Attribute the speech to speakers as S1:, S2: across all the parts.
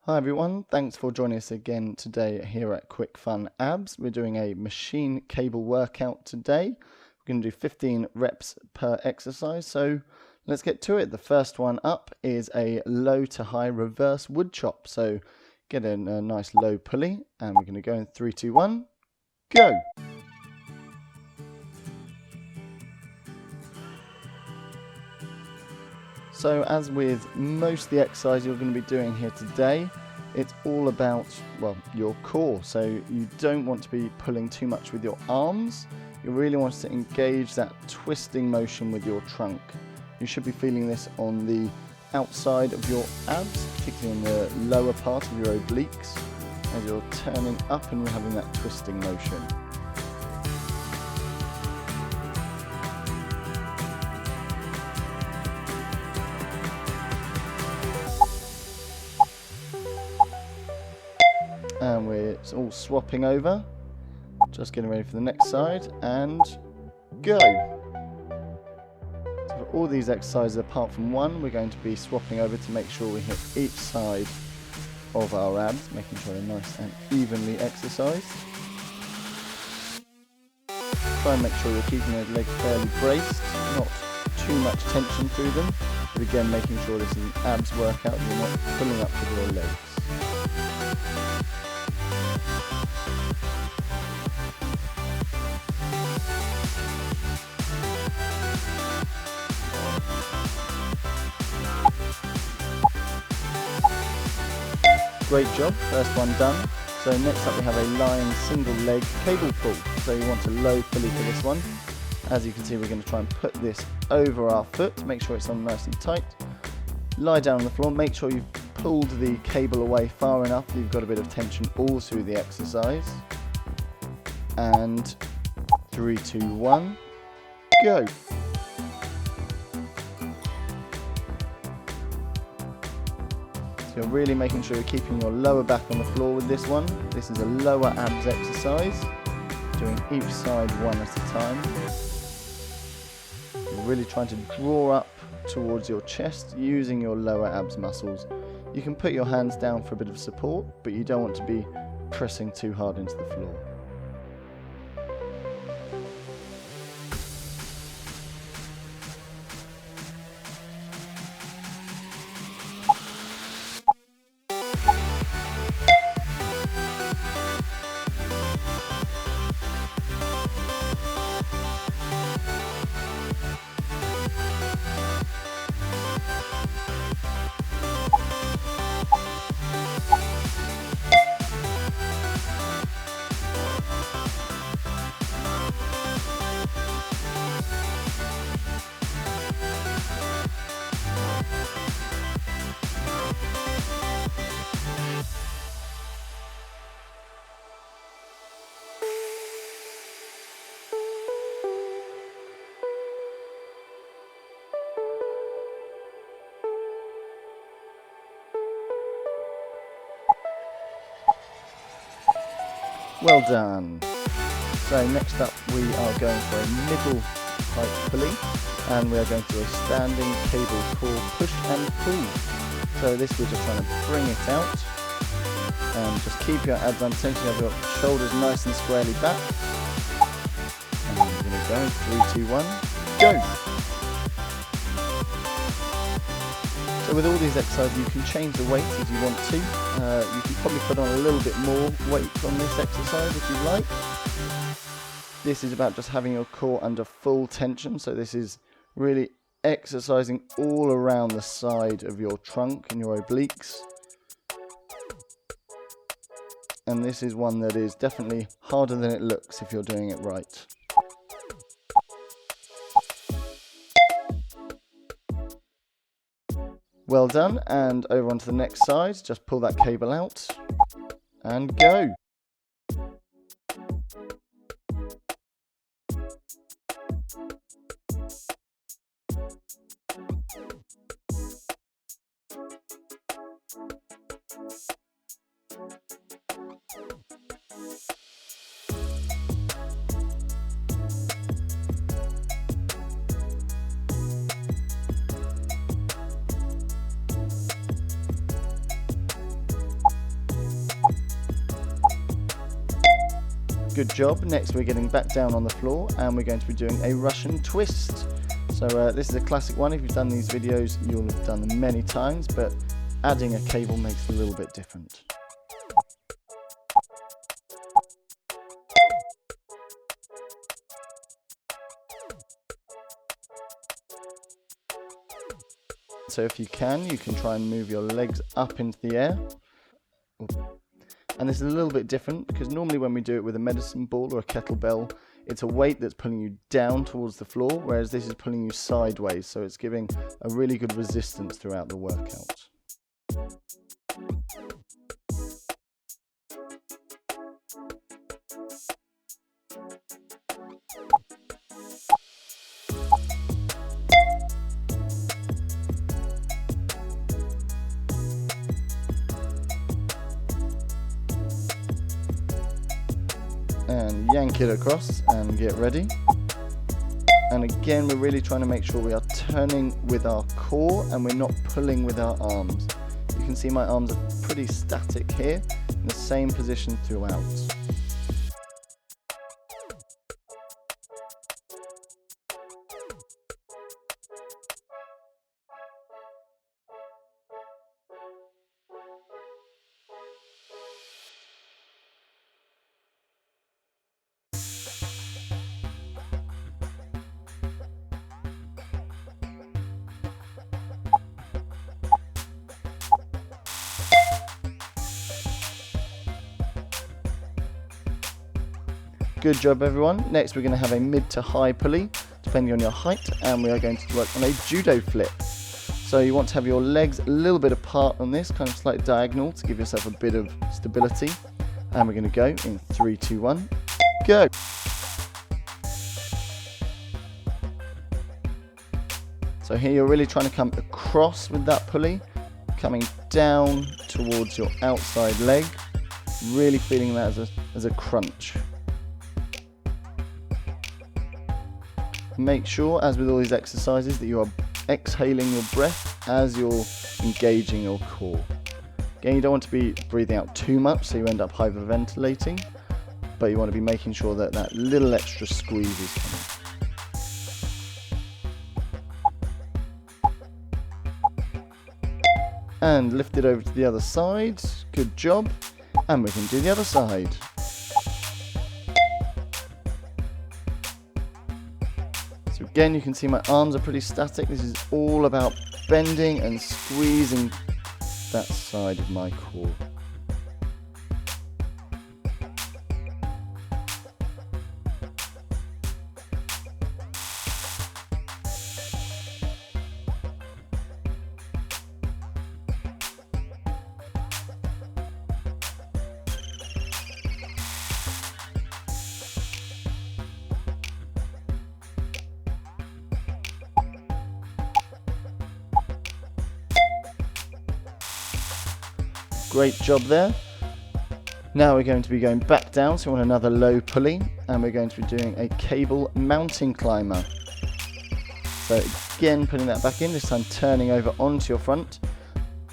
S1: Hi everyone, thanks for joining us again today here at Quick Fun Abs. We're doing a machine cable workout today. We're going to do 15 reps per exercise, so let's get to it. The first one up is a low to high reverse wood chop. So get in a nice low pulley and we're going to go in 3, 2, 1, go! So as with most of the exercise you're going to be doing here today, it's all about, well, your core. So you don't want to be pulling too much with your arms. You really want to engage that twisting motion with your trunk. You should be feeling this on the outside of your abs, particularly on the lower part of your obliques, as you're turning up and you're having that twisting motion. And we're all swapping over, just getting ready for the next side, and go! So for all these exercises apart from one, we're going to be swapping over to make sure we hit each side of our abs, making sure they're nice and evenly exercised. Try and make sure you're keeping the leg fairly braced, not too much tension through them, but again making sure this is an abs workout and you're not pulling up with your legs. Great job, first one done. So next up we have a lying single leg cable pull. So you want a low pulley for this one. As you can see, we're going to try and put this over our foot to make sure it's on nice and tight. Lie down on the floor, make sure you've pulled the cable away far enough that you've got a bit of tension all through the exercise. And 3, 2, 1, go! So you're really making sure you're keeping your lower back on the floor with this one. This is a lower abs exercise, doing each side one at a time. You're really trying to draw up towards your chest using your lower abs muscles. You can put your hands down for a bit of support, but you don't want to be pressing too hard into the floor. Well done. So next up we are going for a middle height pulley, and we are going to do a standing cable core push and pull. So this we're just trying to bring it out and just keep your abs untensioned, have your shoulders nice and squarely back. And we're going to go in 3, 2, 1, go! So with all these exercises you can change the weight as you want to. You can probably put on a little bit more weight on this exercise if you like. This is about just having your core under full tension, so this is really exercising all around the side of your trunk and your obliques. And this is one that is definitely harder than it looks if you're doing it right. Well done, and over onto the next side, just pull that cable out and go. Good job. Next we're getting back down on the floor and we're going to be doing a Russian twist. So this is a classic one. If you've done these videos, you'll have done them many times, but adding a cable makes it a little bit different. So if you can try and move your legs up into the air. And this is a little bit different because normally when we do it with a medicine ball or a kettlebell, it's a weight that's pulling you down towards the floor, whereas this is pulling you sideways, so it's giving a really good resistance throughout the workout. And yank it across and get ready. And again, we're really trying to make sure we are turning with our core and we're not pulling with our arms. You can see my arms are pretty static here, in the same position throughout. Good job everyone. Next we're going to have a mid to high pulley, depending on your height, and we are going to work on a judo flip. So you want to have your legs a little bit apart on this, kind of slightly diagonal to give yourself a bit of stability. And we're going to go in 3, 2, 1, go! So here you're really trying to come across with that pulley, coming down towards your outside leg, really feeling that as a crunch. Make sure, as with all these exercises, that you are exhaling your breath as you're engaging your core. Again, you don't want to be breathing out too much so you end up hyperventilating, but you want to be making sure that that little extra squeeze is coming. And lift it over to the other side. Good job. And we can do the other side. So again, you can see my arms are pretty static. This is all about bending and squeezing that side of my core. Great job there. Now we're going to be going back down, so we want another low pulley, and we're going to be doing a cable mountain climber. So again, putting that back in, this time turning over onto your front,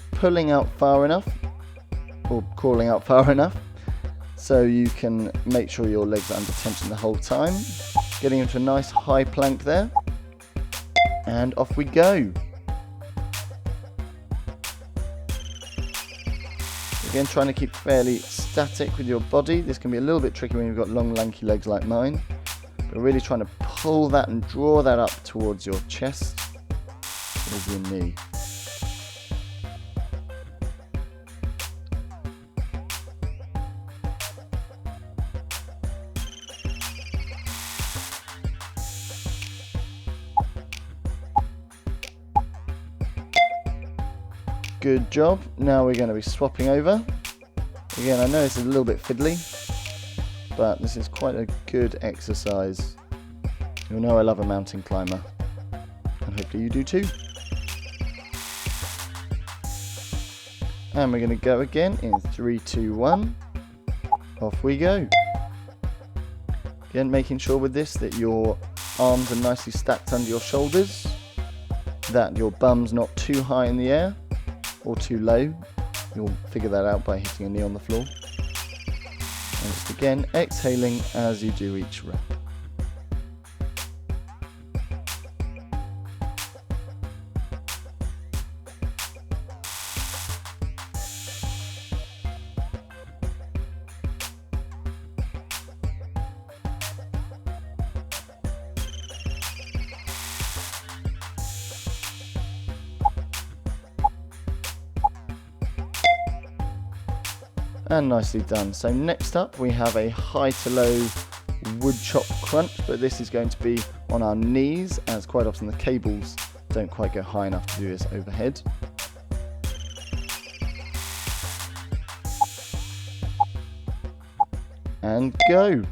S1: pulling out far enough, or crawling out far enough, so you can make sure your legs are under tension the whole time. Getting into a nice high plank there, and off we go. Again, trying to keep fairly static with your body. This can be a little bit tricky when you've got long, lanky legs like mine. But really trying to pull that and draw that up towards your chest with your knee. Good job. Now we're going to be swapping over. Again, I know it's a little bit fiddly, but this is quite a good exercise. You'll know I love a mountain climber, and hopefully you do too. And we're going to go again in 3, 2, 1. Off we go. Again, making sure with this that your arms are nicely stacked under your shoulders, that your bum's not too high in the air or too low. You'll figure that out by hitting a knee on the floor. And just again, exhaling as you do each rep. And nicely done. So next up we have a high to low wood chop crunch, but this is going to be on our knees, as quite often the cables don't quite go high enough to do this overhead. And go.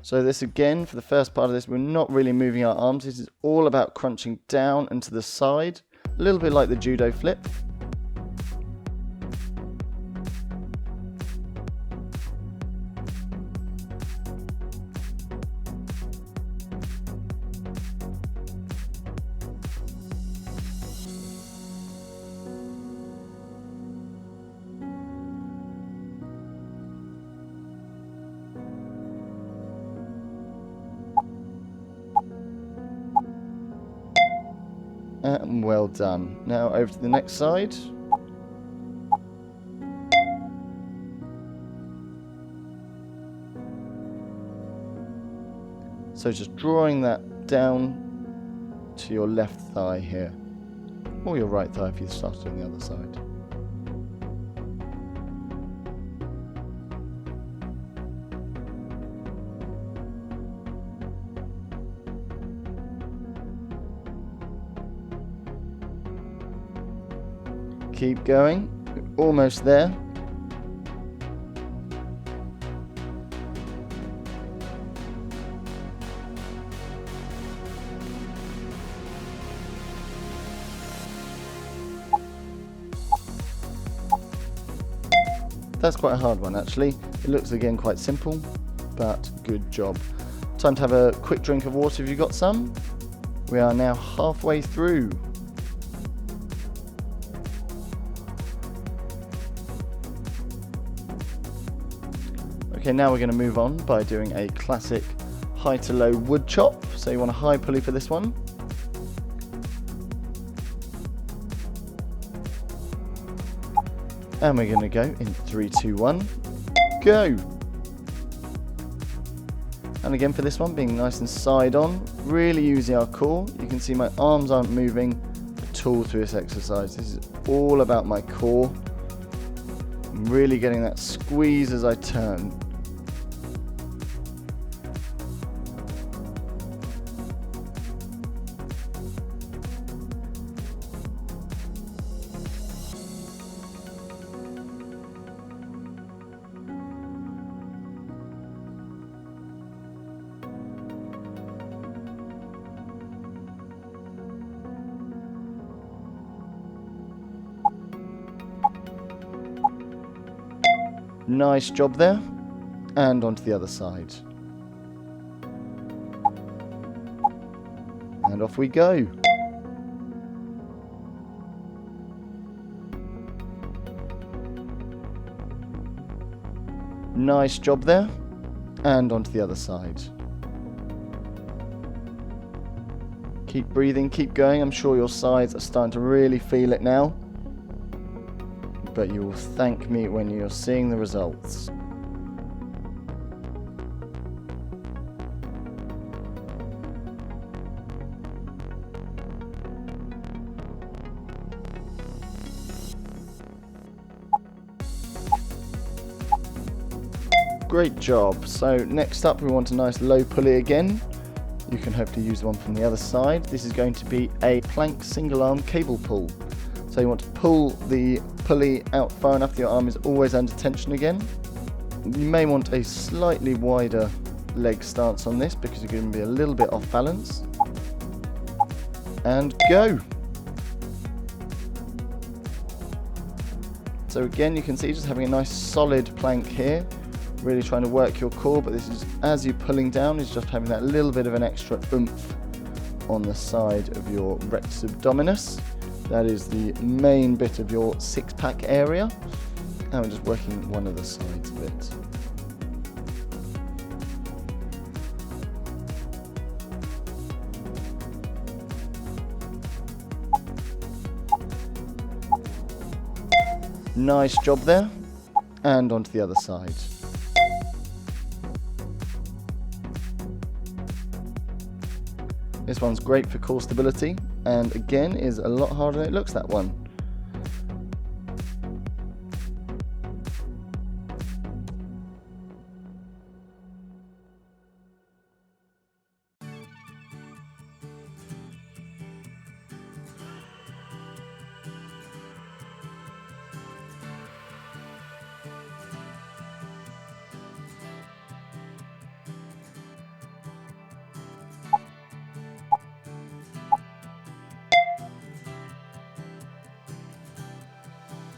S1: So this again, for the first part of this, we're not really moving our arms. This is all about crunching down and to the side, a little bit like the judo flip. And well done. Now over to the next side. So just drawing that down to your left thigh here, or your right thigh if you started on the other side. Keep going, we're almost there. That's quite a hard one actually. It looks again quite simple, but good job. Time to have a quick drink of water if you've got some. We are now halfway through. Okay, now we're going to move on by doing a classic high to low wood chop. So you want a high pulley for this one. And we're going to go in 3, 2, 1, go. And again for this one, being nice and side on, really using our core. You can see my arms aren't moving at all through this exercise. This is all about my core. I'm really getting that squeeze as I turn. Nice job there, and onto the other side. And off we go. Nice job there, and onto the other side. Keep breathing, keep going. I'm sure your sides are starting to really feel it now. But you will thank me when you're seeing the results. Great job. So next up we want a nice low pulley again. You can hopefully use one from the other side. This is going to be a plank single arm cable pull. So you want to pull the pulley out far enough that your arm is always under tension again. You may want a slightly wider leg stance on this because you're going to be a little bit off balance. And go! So again, you can see just having a nice solid plank here, really trying to work your core, but this is, as you're pulling down, is just having that little bit of an extra oomph on the side of your rectus abdominis. That is the main bit of your six-pack area. And we're just working one of the sides of it. Nice job there. And onto the other side. This one's great for core stability, and again is a lot harder than it looks, that one.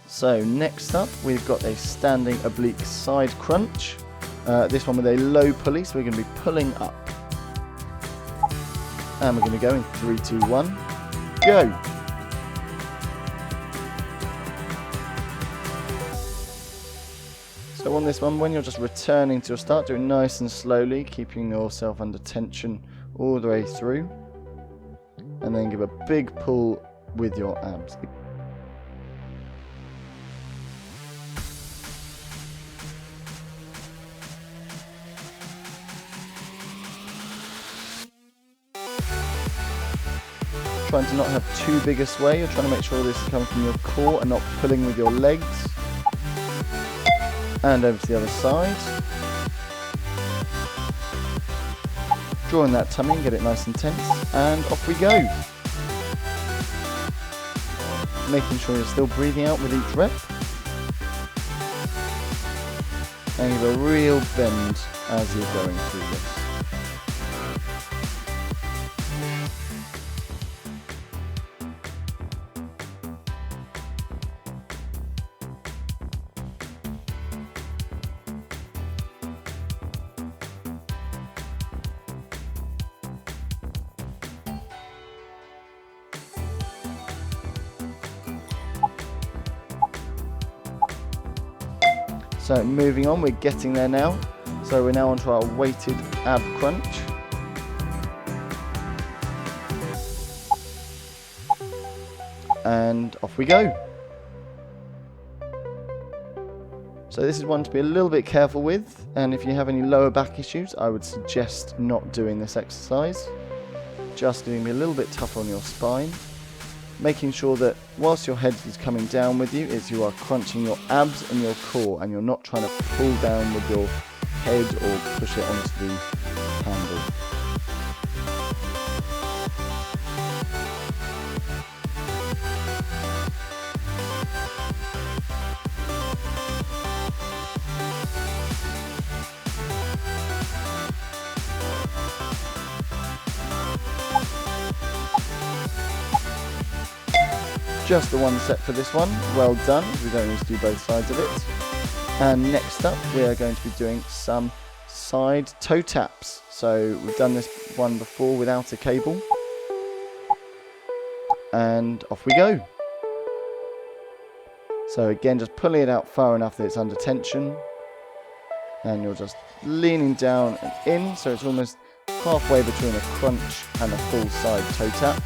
S1: So next up, we've got a standing oblique side crunch. This one with a low pulley, so we're going to be pulling up. And we're going to go in 3, 2, 1, go! So on this one, when you're just returning to your start, do it nice and slowly, keeping yourself under tension all the way through. And then give a big pull with your abs. Trying to not have too big a sway. You're trying to make sure this is coming from your core and not pulling with your legs. And over to the other side. Drawing that tummy and get it nice and tense. And off we go. Making sure you're still breathing out with each rep. And give a real bend as you're going through this. So moving on, we're getting there now. So we're now onto our weighted ab crunch. And off we go. So this is one to be a little bit careful with, and if you have any lower back issues, I would suggest not doing this exercise. Just going to be a little bit tougher on your spine. Making sure that whilst your head is coming down with you, is you are crunching your abs and your core, and you're not trying to pull down with your head or push it onto the handle. Just the one set for this one. Well done. We don't need to do both sides of it. And next up, we are going to be doing some side toe taps. So we've done this one before without a cable. And off we go. So again, just pulling it out far enough that it's under tension. And you're just leaning down and in, so it's almost halfway between a crunch and a full side toe tap.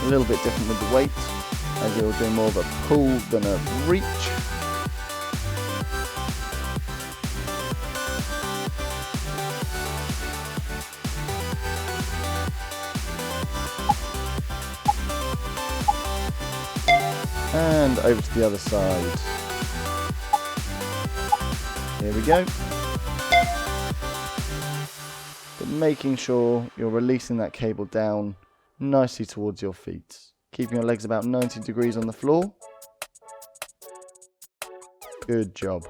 S1: A little bit different with the weight, as you're doing more of a pull than a reach. And over to the other side. Here we go. But making sure you're releasing that cable down nicely towards your feet. Keeping your legs about 90 degrees on the floor. Good job.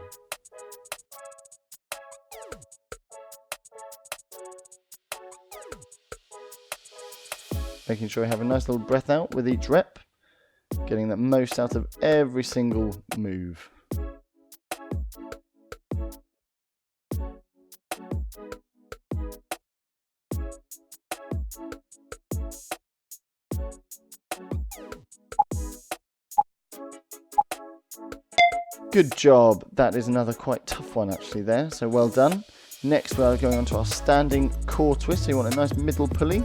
S1: Making sure you have a nice little breath out with each rep. Getting the most out of every single move. Good job. That is another quite tough one actually there, so well done. Next we are going on to our standing core twist, so you want a nice middle pulley.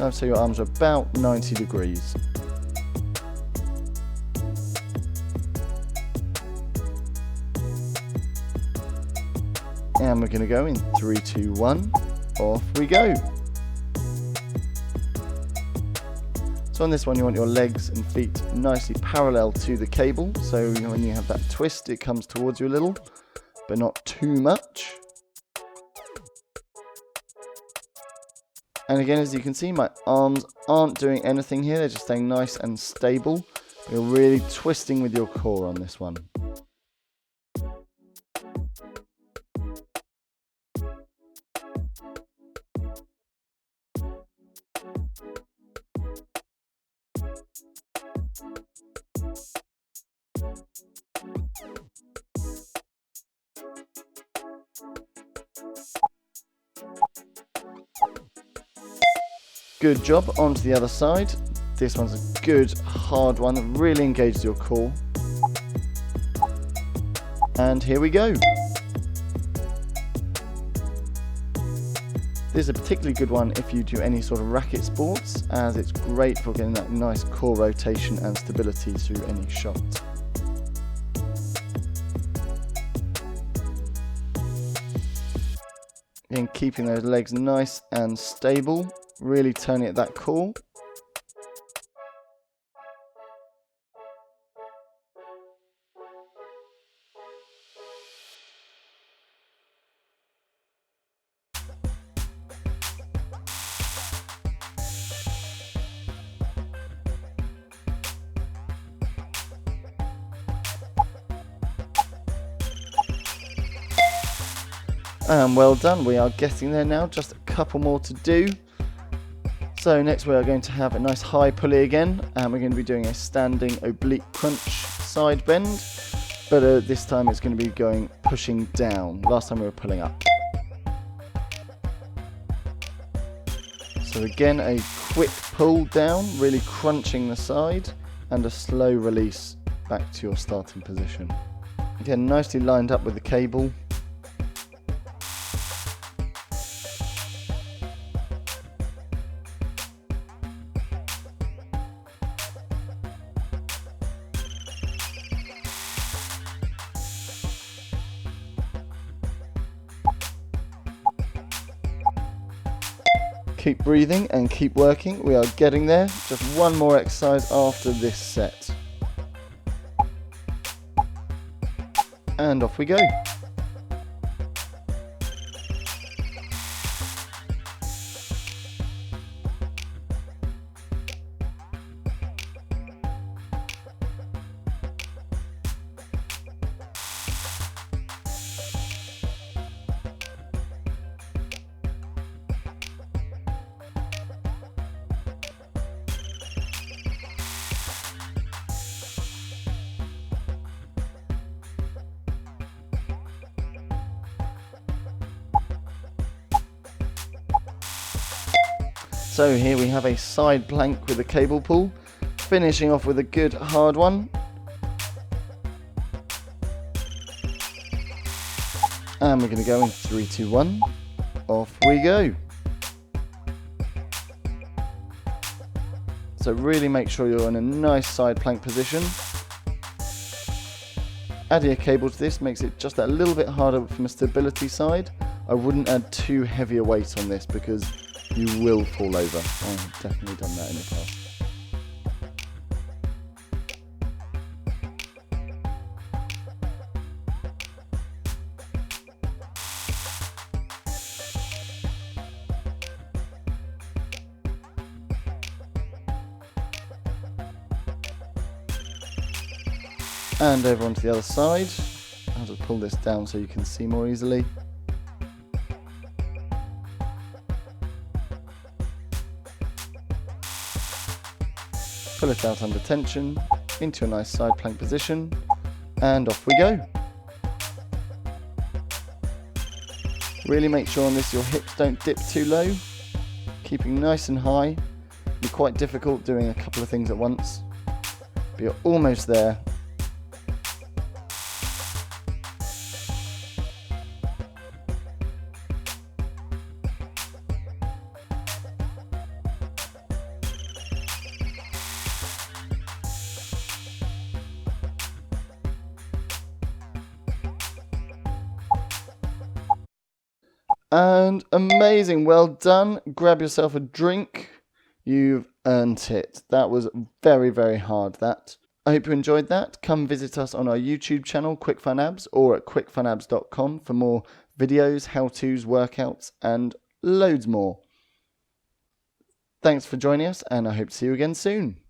S1: So your arms are about 90 degrees. And we're going to go in 3, 2, 1, off we go. So on this one you want your legs and feet nicely parallel to the cable, so when you have that twist it comes towards you a little, but not too much. And again, as you can see, my arms aren't doing anything here, they're just staying nice and stable. You're really twisting with your core on this one. Good job, onto the other side. This one's a good hard one that really engages your core. And here we go. This is a particularly good one if you do any sort of racket sports, as it's great for getting that nice core rotation and stability through any shot. And keeping those legs nice and stable, really turning at that core. And well done, we are getting there now, just a couple more to do. So next we are going to have a nice high pulley again, and we're going to be doing a standing oblique crunch side bend, but this time it's going to be going pushing down. Last time we were pulling up. So again, a quick pull down, really crunching the side, and a slow release back to your starting position. Again, nicely lined up with the cable. Keep breathing and keep working. We are getting there. Just one more exercise after this set. And off we go. So here we have a side plank with a cable pull, finishing off with a good hard one. And we're going to go in 3, 2, 1, off we go. So really make sure you're in a nice side plank position. Adding a cable to this makes it just a little bit harder from a stability side. I wouldn't add too heavy a weight on this because you will fall over. I've definitely done that in the past. And over onto the other side. I'll just pull this down so you can see more easily. Pull it out under tension, into a nice side plank position, and off we go. Really make sure on this your hips don't dip too low, keeping nice and high. It'll be quite difficult doing a couple of things at once, but you're almost there. And amazing, well done. Grab yourself a drink. You've earned it. That was very, very hard, that. I hope you enjoyed that. Come visit us on our YouTube channel, Quick Fun Abs, or at quickfunabs.com for more videos, how-tos, workouts, and loads more. Thanks for joining us, and I hope to see you again soon.